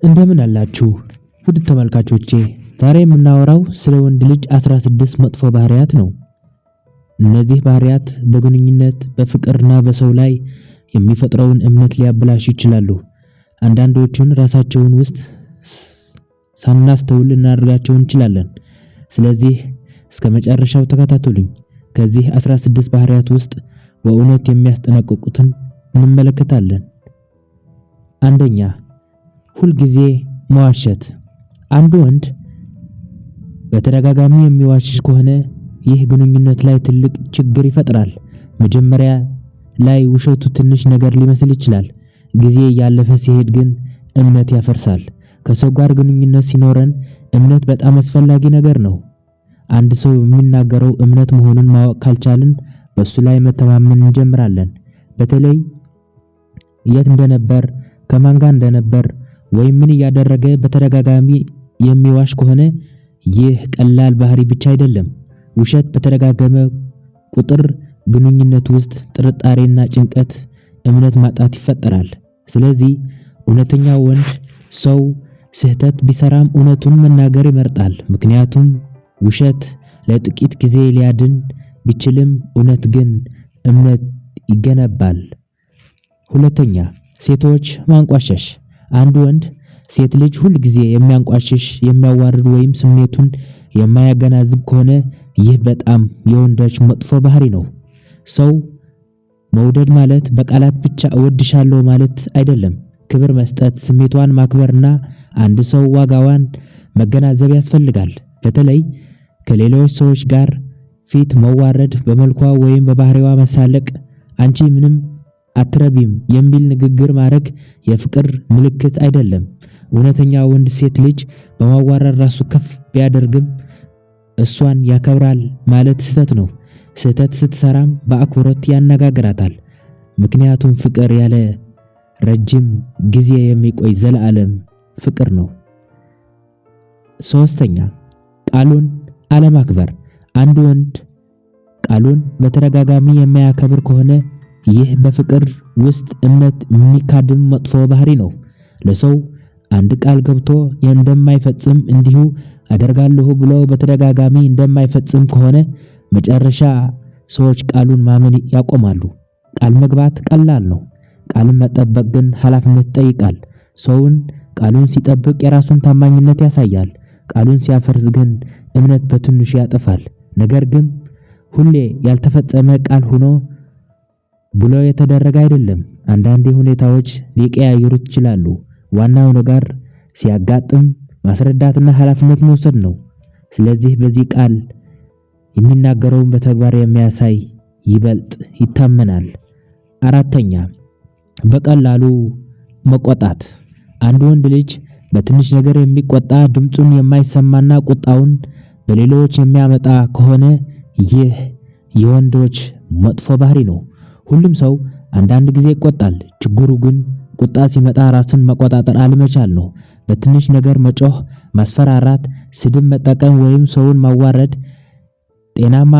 እንደምን አላችሁ ውድ ተመልካቾቼ፣ ዛሬ የምናወራው ስለ ወንድ ልጅ 16 መጥፎ ባህሪያት ነው። እነዚህ ባህሪያት በግንኙነት በፍቅርና በሰው ላይ የሚፈጥረውን እምነት ሊያበላሹ ይችላሉ። አንዳንዶቹን ራሳቸውን ውስጥ ሳናስተውል ልናደርጋቸው እንችላለን። ስለዚህ እስከ መጨረሻው ተከታተሉኝ። ከዚህ 16 ባህሪያት ውስጥ በእውነት የሚያስጠነቅቁትን እንመለከታለን። አንደኛ፣ ሁልጊዜ መዋሸት። አንድ ወንድ በተደጋጋሚ የሚዋሽሽ ከሆነ ይህ ግንኙነት ላይ ትልቅ ችግር ይፈጥራል። መጀመሪያ ላይ ውሸቱ ትንሽ ነገር ሊመስል ይችላል። ጊዜ እያለፈ ሲሄድ ግን እምነት ያፈርሳል። ከሰው ጋር ግንኙነት ሲኖረን እምነት በጣም አስፈላጊ ነገር ነው። አንድ ሰው የሚናገረው እምነት መሆኑን ማወቅ ካልቻልን በሱ ላይ መተማመን እንጀምራለን። በተለይ የት እንደነበር፣ ከማን ጋር እንደነበር ወይም ምን እያደረገ በተደጋጋሚ የሚዋሽ ከሆነ ይህ ቀላል ባህሪ ብቻ አይደለም። ውሸት በተደጋገመ ቁጥር ግንኙነት ውስጥ ጥርጣሬና ጭንቀት፣ እምነት ማጣት ይፈጠራል። ስለዚህ እውነተኛ ወንድ ሰው ስህተት ቢሰራም እውነቱን መናገር ይመርጣል። ምክንያቱም ውሸት ለጥቂት ጊዜ ሊያድን ቢችልም እውነት ግን እምነት ይገነባል። ሁለተኛ፣ ሴቶች ማንቋሸሽ። አንድ ወንድ ሴት ልጅ ሁል ጊዜ የሚያንቋሽሽ፣ የሚያዋርድ ወይም ስሜቱን የማያገናዝብ ከሆነ ይህ በጣም የወንዶች መጥፎ ባህሪ ነው። ሰው መውደድ ማለት በቃላት ብቻ እወድሻለሁ ማለት አይደለም። ክብር መስጠት፣ ስሜቷን ማክበርና አንድ ሰው ዋጋዋን መገናዘብ ያስፈልጋል። በተለይ ከሌሎች ሰዎች ጋር ፊት መዋረድ፣ በመልኳ ወይም በባህሪዋ መሳለቅ፣ አንቺ ምንም አትረቢም የሚል ንግግር ማድረግ የፍቅር ምልክት አይደለም። እውነተኛ ወንድ ሴት ልጅ በማዋረድ ራሱ ከፍ ቢያደርግም እሷን ያከብራል ማለት ስህተት ነው። ስህተት ስትሰራም በአክብሮት ያነጋግራታል። ምክንያቱም ፍቅር ያለ ረጅም ጊዜ የሚቆይ ዘላለም ፍቅር ነው። ሶስተኛ፣ ቃሉን አለማክበር። አንድ ወንድ ቃሉን በተደጋጋሚ የማያከብር ከሆነ ይህ በፍቅር ውስጥ እምነት የሚካድም መጥፎ ባህሪ ነው። ለሰው አንድ ቃል ገብቶ እንደማይፈጽም እንዲሁ አደርጋለሁ ብሎ በተደጋጋሚ እንደማይፈጽም ከሆነ መጨረሻ ሰዎች ቃሉን ማመን ያቆማሉ። ቃል መግባት ቀላል ነው። ቃልን መጠበቅ ግን ኃላፊነት ይጠይቃል። ሰውን ቃሉን ሲጠብቅ የራሱን ታማኝነት ያሳያል። ቃሉን ሲያፈርስ ግን እምነት በትንሹ ያጠፋል። ነገር ግን ሁሌ ያልተፈጸመ ቃል ሆኖ ብሎ የተደረገ አይደለም። አንዳንዴ ሁኔታዎች ሊቀያየሩት ይችላሉ። ዋናው ነገር ሲያጋጥም ማስረዳትና ኃላፊነት መውሰድ ነው። ስለዚህ በዚህ ቃል የሚናገረውን በተግባር የሚያሳይ ይበልጥ ይታመናል። አራተኛ፣ በቀላሉ መቆጣት። አንድ ወንድ ልጅ በትንሽ ነገር የሚቆጣ፣ ድምፁን የማይሰማና ቁጣውን በሌሎች የሚያመጣ ከሆነ ይህ የወንዶች መጥፎ ባህሪ ነው። ሁሉም ሰው አንዳንድ ጊዜ ይቆጣል። ችግሩ ግን ቁጣ ሲመጣ ራስን መቆጣጠር አለመቻል ነው። በትንሽ ነገር መጮህ፣ ማስፈራራት፣ ስድብ መጠቀም ወይም ሰውን ማዋረድ ጤናማ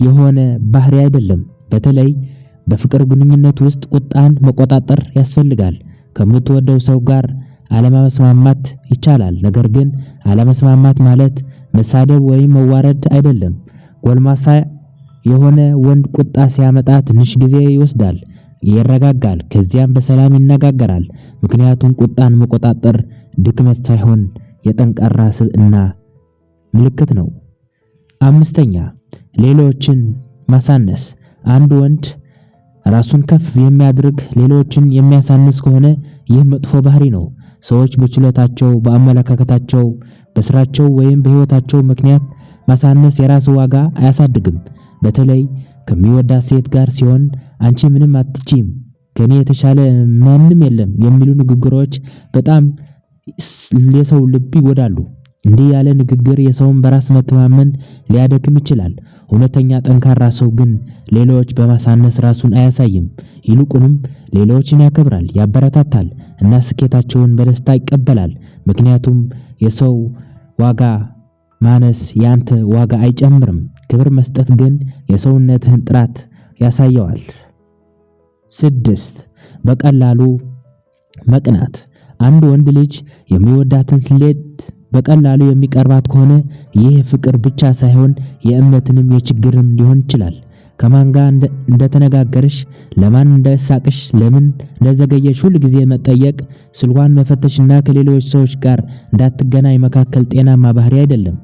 የሆነ ባህሪ አይደለም። በተለይ በፍቅር ግንኙነት ውስጥ ቁጣን መቆጣጠር ያስፈልጋል። ከምትወደው ሰው ጋር አለመስማማት ይቻላል፣ ነገር ግን አለመስማማት ማለት መሳደብ ወይም መዋረድ አይደለም። ጎልማሳ የሆነ ወንድ ቁጣ ሲያመጣ ትንሽ ጊዜ ይወስዳል፣ ይረጋጋል፣ ከዚያም በሰላም ይነጋገራል። ምክንያቱም ቁጣን መቆጣጠር ድክመት ሳይሆን የጠንካራ ስብዕና ምልክት ነው። አምስተኛ፣ ሌሎችን ማሳነስ። አንድ ወንድ ራሱን ከፍ የሚያደርግ ሌሎችን የሚያሳንስ ከሆነ ይህ መጥፎ ባህሪ ነው። ሰዎች በችሎታቸው፣ በአመለካከታቸው፣ በስራቸው ወይም በህይወታቸው ምክንያት ማሳነስ የራስ ዋጋ አያሳድግም። በተለይ ከሚወዳት ሴት ጋር ሲሆን አንቺ ምንም አትችይም፣ ከኔ የተሻለ ማንም የለም የሚሉ ንግግሮች በጣም የሰው ልብ ይጎዳሉ። እንዲህ ያለ ንግግር የሰውን በራስ መተማመን ሊያደክም ይችላል። እውነተኛ ጠንካራ ሰው ግን ሌሎች በማሳነስ ራሱን አያሳይም። ይልቁንም ሌሎችን ያከብራል፣ ያበረታታል እና ስኬታቸውን በደስታ ይቀበላል። ምክንያቱም የሰው ዋጋ ማነስ ያንተ ዋጋ አይጨምርም። ክብር መስጠት ግን የሰውነትህን ጥራት ያሳየዋል። 6 በቀላሉ መቅናት። አንድ ወንድ ልጅ የሚወዳትን ሴት በቀላሉ የሚቀርባት ከሆነ ይህ ፍቅር ብቻ ሳይሆን የእምነትንም የችግርም ሊሆን ይችላል። ከማን ጋር እንደተነጋገርሽ፣ ለማን እንደሳቅሽ፣ ለምን እንደዘገየሽ ሁል ጊዜ መጠየቅ፣ ስልኳን መፈተሽና ከሌሎች ሰዎች ጋር እንዳትገናኝ መካከል ጤናማ ባህሪ አይደለም።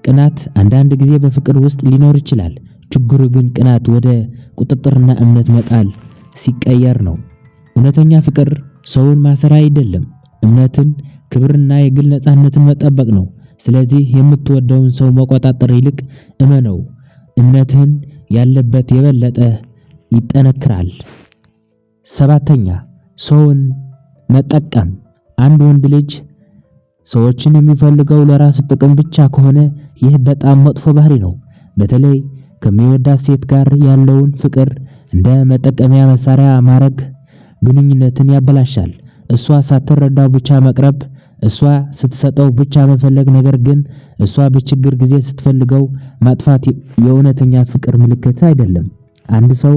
ቅናት አንዳንድ ጊዜ በፍቅር ውስጥ ሊኖር ይችላል። ችግሩ ግን ቅናት ወደ ቁጥጥርና እምነት መጣል ሲቀየር ነው። እውነተኛ ፍቅር ሰውን ማሰር አይደለም፣ እምነትን፣ ክብርና የግል ነፃነትን መጠበቅ ነው። ስለዚህ የምትወደውን ሰው መቆጣጠር ይልቅ እመነው፣ እምነትህን ያለበት የበለጠ ይጠነክራል። 7ኛ ሰውን መጠቀም። አንድ ወንድ ልጅ ሰዎችን የሚፈልገው ለራሱ ጥቅም ብቻ ከሆነ ይህ በጣም መጥፎ ባህሪ ነው። በተለይ ከሚወዳት ሴት ጋር ያለውን ፍቅር እንደ መጠቀሚያ መሳሪያ ማድረግ ግንኙነትን ያበላሻል። እሷ ሳትረዳው ብቻ መቅረብ፣ እሷ ስትሰጠው ብቻ መፈለግ፣ ነገር ግን እሷ በችግር ጊዜ ስትፈልገው ማጥፋት የእውነተኛ ፍቅር ምልክት አይደለም። አንድ ሰው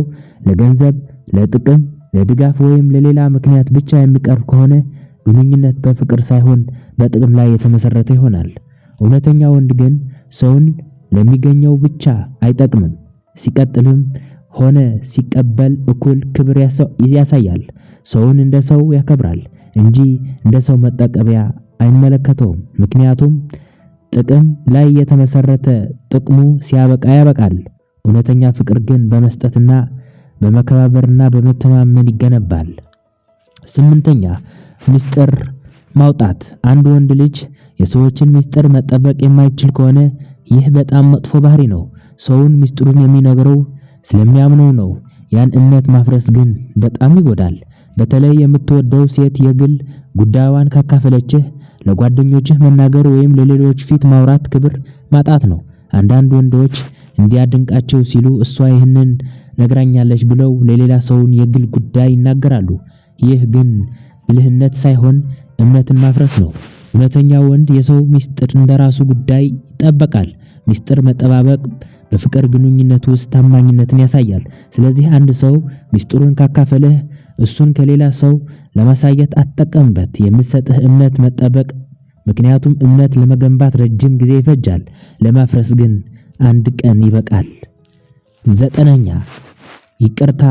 ለገንዘብ፣ ለጥቅም፣ ለድጋፍ ወይም ለሌላ ምክንያት ብቻ የሚቀርብ ከሆነ ግንኙነት በፍቅር ሳይሆን በጥቅም ላይ የተመሰረተ ይሆናል። እውነተኛ ወንድ ግን ሰውን ለሚገኘው ብቻ አይጠቅምም። ሲቀጥልም ሆነ ሲቀበል እኩል ክብር ያሳያል። ሰውን እንደ ሰው ያከብራል እንጂ እንደ ሰው መጠቀሚያ አይመለከተውም። ምክንያቱም ጥቅም ላይ የተመሰረተ ጥቅሙ ሲያበቃ ያበቃል። እውነተኛ ፍቅር ግን በመስጠትና በመከባበርና በመተማመን ይገነባል። 8ኛ ሚስጥር ማውጣት። አንድ ወንድ ልጅ የሰዎችን ሚስጥር መጠበቅ የማይችል ከሆነ ይህ በጣም መጥፎ ባህሪ ነው። ሰውን ሚስጥሩን የሚነግረው ስለሚያምነው ነው። ያን እምነት ማፍረስ ግን በጣም ይጎዳል። በተለይ የምትወደው ሴት የግል ጉዳዩን ካካፈለችህ ለጓደኞችህ መናገር ወይም ለሌሎች ፊት ማውራት ክብር ማጣት ነው። አንዳንድ ወንዶች እንዲያድንቃቸው ሲሉ እሷ ይህንን ነግራኛለች ብለው ለሌላ ሰውን የግል ጉዳይ ይናገራሉ። ይህ ግን ብልህነት ሳይሆን እምነትን ማፍረስ ነው። እውነተኛ ወንድ የሰው ሚስጥር እንደራሱ ጉዳይ ይጠበቃል። ሚስጥር መጠባበቅ በፍቅር ግንኙነት ውስጥ ታማኝነትን ያሳያል። ስለዚህ አንድ ሰው ሚስጥሩን ካካፈለህ እሱን ከሌላ ሰው ለማሳየት አትጠቀምበት። የምትሰጥህ እምነት መጠበቅ፣ ምክንያቱም እምነት ለመገንባት ረጅም ጊዜ ይፈጃል፣ ለማፍረስ ግን አንድ ቀን ይበቃል። 9ኛ ይቅርታ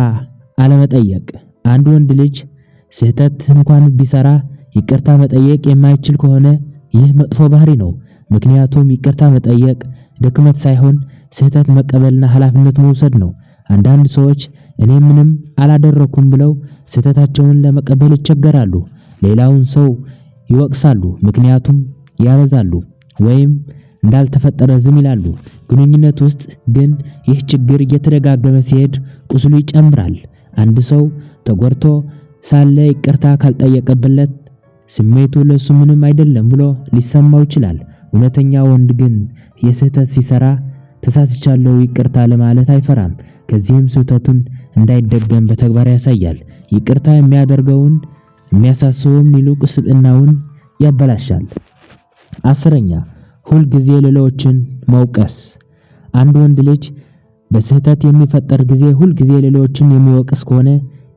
አለመጠየቅ። አንድ ወንድ ልጅ ስህተት እንኳን ቢሰራ ይቅርታ መጠየቅ የማይችል ከሆነ ይህ መጥፎ ባህሪ ነው። ምክንያቱም ይቅርታ መጠየቅ ድክመት ሳይሆን ስህተት መቀበልና ኃላፊነት መውሰድ ነው። አንዳንድ ሰዎች እኔ ምንም አላደረኩም ብለው ስህተታቸውን ለመቀበል ይቸገራሉ። ሌላውን ሰው ይወቅሳሉ፣ ምክንያቱም ያበዛሉ ወይም እንዳልተፈጠረ ዝም ይላሉ። ግንኙነት ውስጥ ግን ይህ ችግር እየተደጋገመ ሲሄድ ቁስሉ ይጨምራል። አንድ ሰው ተጎድቶ ሳለ ይቅርታ ካልጠየቀበት ስሜቱ ለሱ ምንም አይደለም ብሎ ሊሰማው ይችላል። እውነተኛ ወንድ ግን የስህተት ሲሰራ ተሳስቻለሁ ይቅርታ ለማለት አይፈራም። ከዚህም ስህተቱን እንዳይደገም በተግባር ያሳያል። ይቅርታ የሚያደርገውን የሚያሳስበውን ይልቅ ስብዕናውን ያበላሻል። 10ኛ ሁል ጊዜ ሌሎችን መውቀስ። አንድ ወንድ ልጅ በስህተት የሚፈጠር ጊዜ ሁል ጊዜ ሌሎችን የሚወቅስ ከሆነ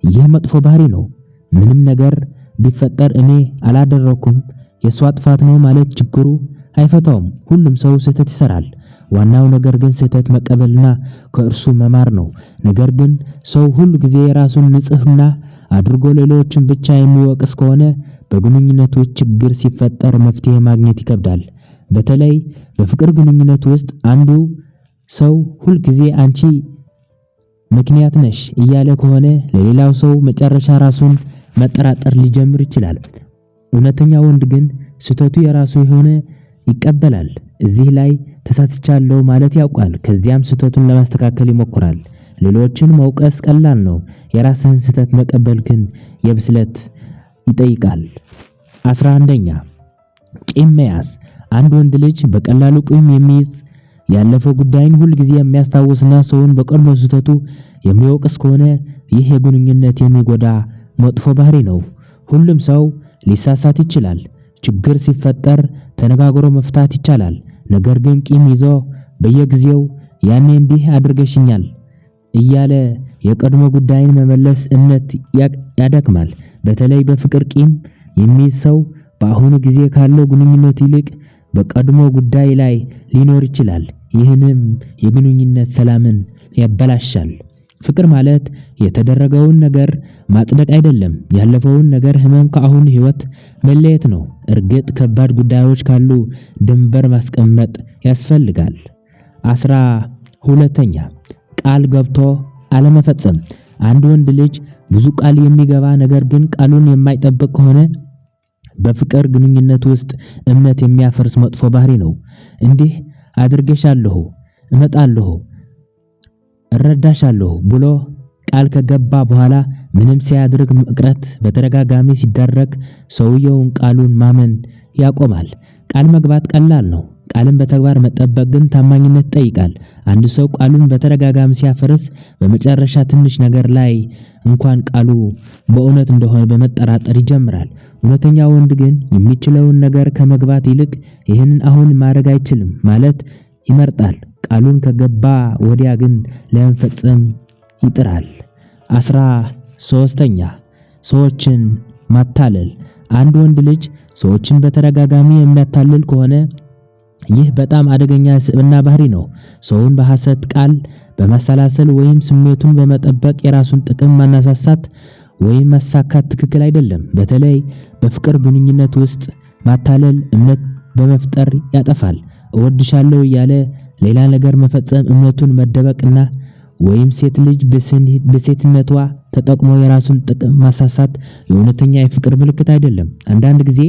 ይህ መጥፎ ባህሪ ነው። ምንም ነገር ቢፈጠር እኔ አላደረኩም የሷ ጥፋት ነው ማለት ችግሩ አይፈታውም። ሁሉም ሰው ስህተት ይሰራል። ዋናው ነገር ግን ስህተት መቀበልና ከእርሱ መማር ነው። ነገር ግን ሰው ሁሉ ጊዜ የራሱን ንጽህና አድርጎ ሌሎችን ብቻ የሚወቅስ ከሆነ በግንኙነቱ ችግር ሲፈጠር መፍትሄ ማግኘት ይከብዳል። በተለይ በፍቅር ግንኙነት ውስጥ አንዱ ሰው ሁል ጊዜ አንቺ ምክንያት ነሽ እያለ ከሆነ ለሌላው ሰው መጨረሻ ራሱን መጠራጠር ሊጀምር ይችላል። እውነተኛ ወንድ ግን ስህተቱ የራሱ የሆነ ይቀበላል። እዚህ ላይ ተሳስቻለሁ ማለት ያውቃል። ከዚያም ስህተቱን ለማስተካከል ይሞክራል። ሌሎችን መውቀስ ቀላል ነው። የራስህን ስህተት መቀበል ግን የብስለት ይጠይቃል። 11ኛ ቂም መያዝ። አንድ ወንድ ልጅ በቀላሉ ቂም የሚይዝ ያለፈው ጉዳይን ሁል ጊዜ የሚያስታውስና ሰውን በቀድሞ ስህተቱ የሚወቅስ ከሆነ ይህ የግንኙነት የሚጎዳ መጥፎ ባህሪ ነው። ሁሉም ሰው ሊሳሳት ይችላል። ችግር ሲፈጠር ተነጋግሮ መፍታት ይቻላል። ነገር ግን ቂም ይዞ በየጊዜው ያኔ እንዲህ አድርገሽኛል እያለ የቀድሞ ጉዳይን መመለስ እምነት ያደክማል። በተለይ በፍቅር ቂም የሚይዝ ሰው በአሁኑ ጊዜ ካለው ግንኙነት ይልቅ በቀድሞ ጉዳይ ላይ ሊኖር ይችላል። ይህንም የግንኙነት ሰላምን ያበላሻል። ፍቅር ማለት የተደረገውን ነገር ማጽደቅ አይደለም። ያለፈውን ነገር ህመም ከአሁን ህይወት መለየት ነው። እርግጥ ከባድ ጉዳዮች ካሉ ድንበር ማስቀመጥ ያስፈልጋል። 12ኛ ቃል ገብቶ አለመፈጸም። አንድ ወንድ ልጅ ብዙ ቃል የሚገባ ነገር ግን ቃሉን የማይጠብቅ ከሆነ በፍቅር ግንኙነት ውስጥ እምነት የሚያፈርስ መጥፎ ባህሪ ነው። እንዲህ አድርጌሻለሁ፣ እመጣለሁ፣ እረዳሻለሁ ብሎ ቃል ከገባ በኋላ ምንም ሳያደርግ መቅረት በተደጋጋሚ ሲደረግ ሰውየውን ቃሉን ማመን ያቆማል። ቃል መግባት ቀላል ነው። ቃልን በተግባር መጠበቅ ግን ታማኝነት ይጠይቃል። አንድ ሰው ቃሉን በተደጋጋሚ ሲያፈርስ በመጨረሻ ትንሽ ነገር ላይ እንኳን ቃሉ በእውነት እንደሆነ በመጠራጠር ይጀምራል። እውነተኛ ወንድ ግን የሚችለውን ነገር ከመግባት ይልቅ ይህንን አሁን ማድረግ አይችልም ማለት ይመርጣል። ቃሉን ከገባ ወዲያ ግን ለመፈጸም ይጥራል። 13ኛ ሰዎችን ማታለል። አንድ ወንድ ልጅ ሰዎችን በተደጋጋሚ የሚያታልል ከሆነ ይህ በጣም አደገኛ ስብዕና ባህሪ ነው። ሰውን በሐሰት ቃል በማሰላሰል ወይም ስሜቱን በመጠበቅ የራሱን ጥቅም ማነሳሳት ወይም ማሳካት ትክክል አይደለም። በተለይ በፍቅር ግንኙነት ውስጥ ማታለል እምነት በመፍጠር ያጠፋል። እወድሻለሁ እያለ ሌላ ነገር መፈጸም እምነቱን መደበቅና ወይም ሴት ልጅ በሴትነቷ ተጠቅሞ የራሱን ጥቅም ማሳሳት የእውነተኛ የፍቅር ምልክት አይደለም። አንዳንድ ጊዜ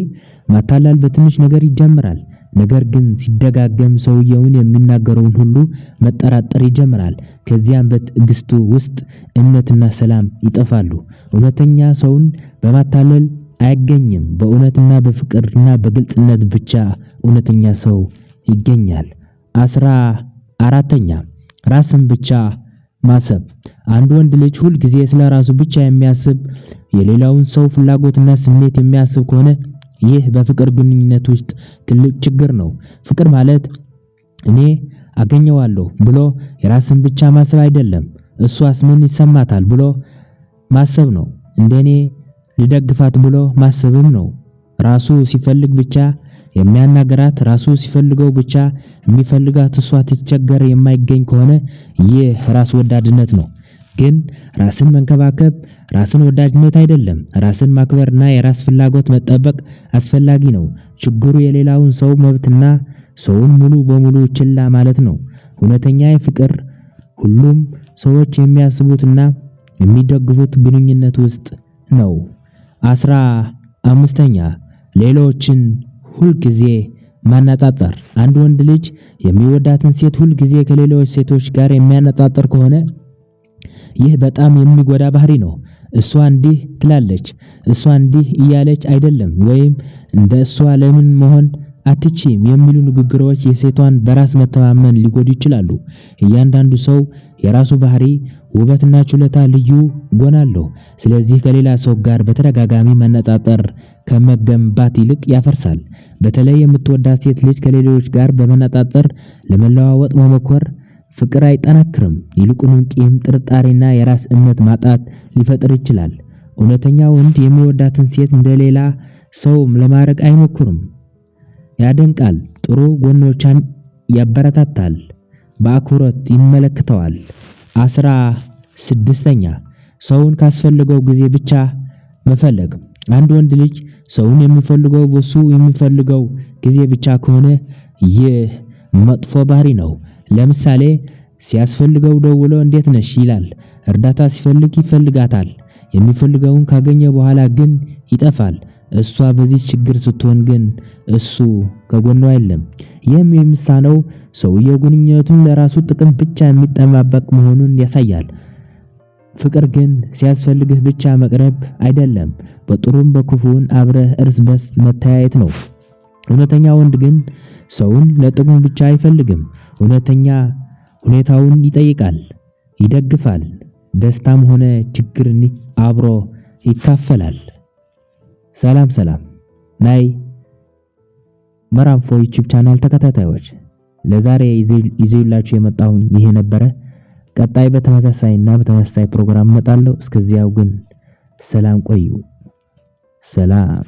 ማታለል በትንሽ ነገር ይጀምራል። ነገር ግን ሲደጋገም ሰውየውን የሚናገረውን ሁሉ መጠራጠር ይጀምራል። ከዚያም በትዕግስቱ ውስጥ እምነትና ሰላም ይጠፋሉ። እውነተኛ ሰውን በማታለል አይገኝም። በእውነትና በፍቅርና በግልጽነት ብቻ እውነተኛ ሰው ይገኛል። 14ኛ ራስን ብቻ ማሰብ። አንድ ወንድ ልጅ ሁል ጊዜ ስለ ራሱ ብቻ የሚያስብ የሌላውን ሰው ፍላጎትና ስሜት የሚያስብ ከሆነ ይህ በፍቅር ግንኙነት ውስጥ ትልቅ ችግር ነው። ፍቅር ማለት እኔ አገኘዋለሁ ብሎ የራስን ብቻ ማሰብ አይደለም። እሷስ ምን ይሰማታል ብሎ ማሰብ ነው። እንደኔ ሊደግፋት ብሎ ማሰብም ነው። ራሱ ሲፈልግ ብቻ የሚያናገራት፣ ራሱ ሲፈልገው ብቻ የሚፈልጋት፣ እሷ ትቸገር የማይገኝ ከሆነ ይህ ራስ ወዳድነት ነው። ግን ራስን መንከባከብ ራስን ወዳጅነት አይደለም። ራስን ማክበርና የራስ ፍላጎት መጠበቅ አስፈላጊ ነው። ችግሩ የሌላውን ሰው መብትና ሰውን ሙሉ በሙሉ ችላ ማለት ነው። እውነተኛ ፍቅር ሁሉም ሰዎች የሚያስቡትና የሚደግፉት ግንኙነት ውስጥ ነው። 15ኛ ሌሎችን ሁል ጊዜ ማነጻጸር። አንድ ወንድ ልጅ የሚወዳትን ሴት ሁል ጊዜ ከሌሎች ሴቶች ጋር የሚያነጻጽር ከሆነ ይህ በጣም የሚጎዳ ባህሪ ነው። እሷ እንዲህ ትላለች፣ እሷ እንዲህ እያለች አይደለም፣ ወይም እንደ እሷ ለምን መሆን አትችም የሚሉ ንግግሮች የሴቷን በራስ መተማመን ሊጎዱ ይችላሉ። እያንዳንዱ ሰው የራሱ ባህሪ፣ ውበትና ችሎታ ልዩ ጎን አለው። ስለዚህ ከሌላ ሰው ጋር በተደጋጋሚ መነጻጸር ከመገንባት ይልቅ ያፈርሳል። በተለይ የምትወዳት ሴት ልጅ ከሌሎች ጋር በመነጻጸር ለመለዋወጥ መሞከር ፍቅር አይጠናክርም። ይልቁንም ቂም፣ ጥርጣሬና የራስ እምነት ማጣት ሊፈጥር ይችላል። እውነተኛ ወንድ የሚወዳትን ሴት እንደሌላ ሰው ለማድረግ አይሞክርም። ያደንቃል፣ ጥሩ ጎኖቿን ያበረታታል፣ በአክብሮት ይመለከተዋል። 16ኛ ሰውን ካስፈልገው ጊዜ ብቻ መፈለግ። አንድ ወንድ ልጅ ሰውን የሚፈልገው በሱ የሚፈልገው ጊዜ ብቻ ከሆነ ይህ መጥፎ ባህሪ ነው። ለምሳሌ ሲያስፈልገው ደውሎ እንዴት ነሽ ይላል። እርዳታ ሲፈልግ ይፈልጋታል። የሚፈልገውን ካገኘ በኋላ ግን ይጠፋል። እሷ በዚህ ችግር ስትሆን ግን እሱ ከጎኗ የለም። ይህም የሚሳነው ሰውየው ግንኙነቱን ለራሱ ጥቅም ብቻ የሚጠባበቅ መሆኑን ያሳያል። ፍቅር ግን ሲያስፈልግህ ብቻ መቅረብ አይደለም፣ በጥሩም በክፉን አብረህ እርስ በርስ መተያየት ነው። እውነተኛ ወንድ ግን ሰውን ለጥቅሙ ብቻ አይፈልግም። እውነተኛ ሁኔታውን ይጠይቃል፣ ይደግፋል፣ ደስታም ሆነ ችግርን አብሮ ይካፈላል። ሰላም ናይ መራንፎ ዩቲዩብ ቻናል ተከታታዮች ለዛሬ ይዤላችሁ የመጣሁኝ ይሄ ነበረ። ቀጣይ በተመሳሳይና በተመሳሳይ ፕሮግራም እመጣለሁ። እስከዚያው ግን ሰላም ቆዩ። ሰላም